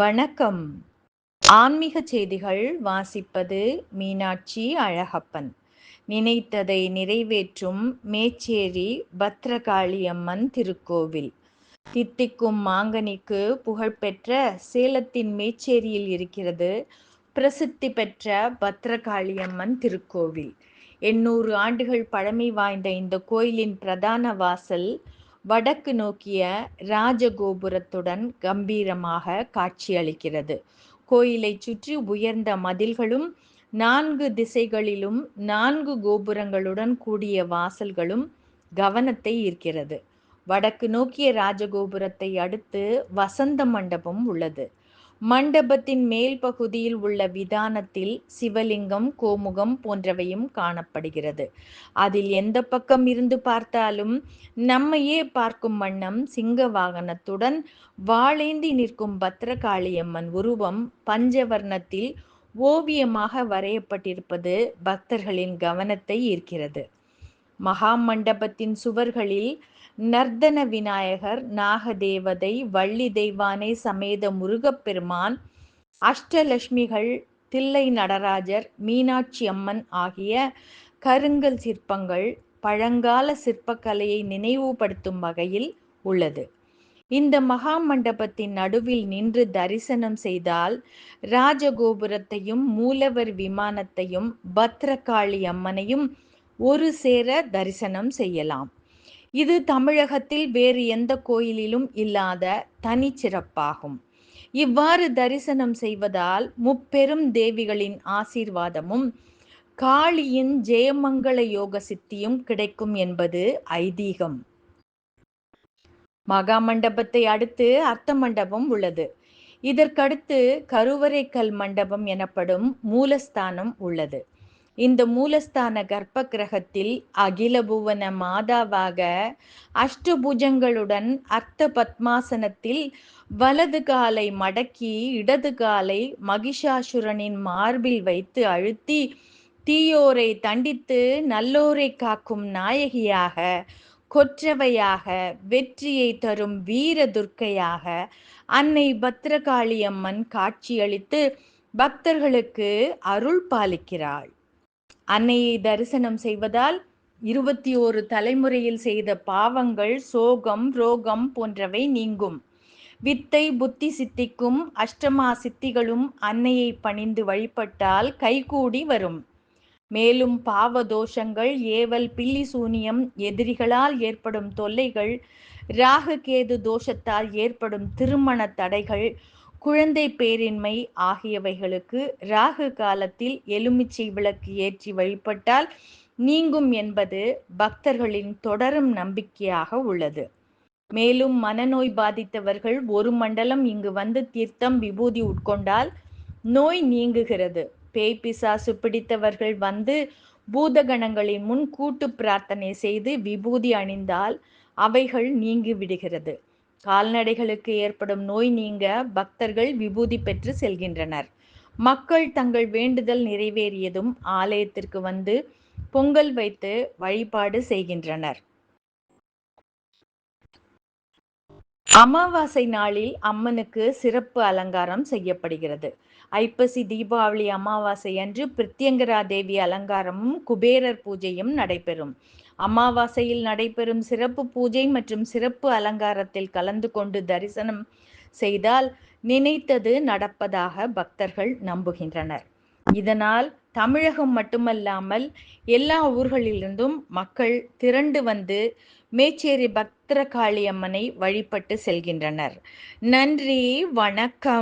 வணக்கம். ஆன்மீக செய்திகள் வாசிப்பது மீனாட்சி அழகப்பன். நினைத்ததை நிறைவேற்றும் மேச்சேரி பத்ரகாளியம்மன் திருக்கோவில். தித்திக்கும் மாங்கனிக்கு புகழ்பெற்ற சேலத்தின் மேச்சேரியில் இருக்கிறது பிரசித்தி பெற்ற பத்ரகாளியம்மன் திருக்கோவில். 800 ஆண்டுகள் பழமை வாய்ந்த இந்த கோயிலின் பிரதான வாசல் வடக்கு நோக்கிய ராஜகோபுரத்துடன் கம்பீரமாக காட்சியளிக்கிறது. கோயிலைச் சுற்றி உயர்ந்த மதில்களும் 4 திசைகளிலும் 4 கோபுரங்களுடன் கூடிய வாசல்களும் கவனத்தை ஈர்க்கிறது. வடக்கு நோக்கிய ராஜகோபுரத்தை அடுத்து வசந்த மண்டபம் உள்ளது. மண்டபத்தின் மேல் பகுதியில் உள்ள விதானத்தில் சிவலிங்கம், கோமுகம் போன்றவையும் காணப்படுகிறது. அதில் எந்த பக்கம் இருந்து பார்த்தாலும் நம்மையே பார்க்கும் வண்ணம் சிங்க வாகனத்துடன் வாளேந்தி நிற்கும் பத்ரகாளியம்மன் உருவம் பஞ்சவர்ணத்தில் ஓவியமாக வரையப்பட்டிருப்பது பக்தர்களின் கவனத்தை ஈர்க்கிறது. மகா மண்டபத்தின் சுவர்களில் நர்தன விநாயகர், நாகதேவதை, வள்ளி தெய்வானை சமேத முருகப்பெருமான், அஷ்டலட்சுமிகள், தில்லை நடராஜர், மீனாட்சி அம்மன் ஆகிய கருங்கல் சிற்பங்கள் பழங்கால சிற்பக்கலையை நினைவுபடுத்தும் வகையில் உள்ளது. இந்த மகா மண்டபத்தின் நடுவில் நின்று தரிசனம் செய்தால் ராஜகோபுரத்தையும் மூலவர் விமானத்தையும் பத்ரகாளி அம்மனையும் ஒரு சேர தரிசனம் செய்யலாம். இது தமிழகத்தில் வேறு எந்த கோயிலிலும் இல்லாத தனிச்சிறப்பாகும். இவ்வாறு தரிசனம் செய்வதால் முப்பெரும் தேவிகளின் ஆசீர்வாதமும் காளியின் ஜெயமங்கள யோக சித்தியும் கிடைக்கும் என்பது ஐதீகம். மகா மண்டபத்தை அடுத்து அர்த்த மண்டபம் உள்ளது. இதற்கடுத்து கருவறைக்கல் மண்டபம் எனப்படும் மூலஸ்தானம் உள்ளது. இந்த மூலஸ்தான கர்ப்ப கிரகத்தில் அகில புவன மாதாவாக அஷ்டபுஜங்களுடன் அர்த்த பத்மாசனத்தில் வலது காலை மடக்கி இடது காலை மகிஷாசுரனின் மார்பில் வைத்து அழுத்தி தீயோரை தண்டித்து நல்லோரை காக்கும் நாயகியாக, கொற்றவையாக, வெற்றியை தரும் வீர துர்க்கையாக அன்னை பத்ரகாளியம்மன் காட்சியளித்து பக்தர்களுக்கு அருள் பாலிக்கிறாள். அன்னையை தரிசனம் செய்வதால் 21 தலைமுறையில் செய்த பாவங்கள், சோகம், ரோகம் போன்றவை நீங்கும். வித்தை புத்தி சித்திக்கும் அஷ்டமா சித்திகளும் அன்னையை பணிந்து வழிபட்டால் கைகூடி வரும். மேலும் பாவ தோஷங்கள், ஏவல், பில்லி சூனியம், எதிரிகளால் ஏற்படும் தொல்லைகள், ராகு கேது தோஷத்தால் ஏற்படும் திருமண தடைகள், குழந்தை பேரின்மை ஆகியவைகளுக்கு ராகு காலத்தில் எலுமிச்சை விளக்கு ஏற்றி வழிபட்டால் நீங்கும் என்பது பக்தர்களின் தொடரும் நம்பிக்கையாக உள்ளது. மேலும் மனநோய் பாதித்தவர்கள் ஒரு மண்டலம் இங்கு வந்து தீர்த்தம், விபூதி உட்கொண்டால் நோய் நீங்குகிறது. பேய் பிசாசு பிடித்தவர்கள் வந்து பூதகணங்களின் முன் கூட்டு பிரார்த்தனை செய்து விபூதி அணிந்தால் அவைகள் நீங்கி விடுகிறது. கால்நடைகளுக்கு ஏற்படும் நோய் நீங்க பக்தர்கள் விபூதி பெற்று செல்கின்றனர். மக்கள் தங்கள் வேண்டுதல் நிறைவேறியதும் ஆலயத்திற்கு வந்து பொங்கல் வைத்து வழிபாடு செய்கின்றனர். அமாவாசை நாளில் அம்மனுக்கு சிறப்பு அலங்காரம் செய்யப்படுகிறது. ஐப்பசி தீபாவளி அமாவாசை அன்று பிரித்யங்கரா தேவி அலங்காரமும் குபேரர் பூஜையும் நடைபெறும். அமாவாசையில் நடைபெறும் சிறப்பு பூஜை மற்றும் சிறப்பு அலங்காரத்தில் கலந்து கொண்டு தரிசனம் செய்தால் நினைத்தது நடப்பதாக பக்தர்கள் நம்புகின்றனர். இதனால் தமிழகம் மட்டுமல்லாமல் எல்லா ஊர்களிலிருந்தும் மக்கள் திரண்டு வந்து மேச்சேரி பத்ரகாளி அம்மனை வழிபட்டு செல்கின்றனர். நன்றி, வணக்கம்.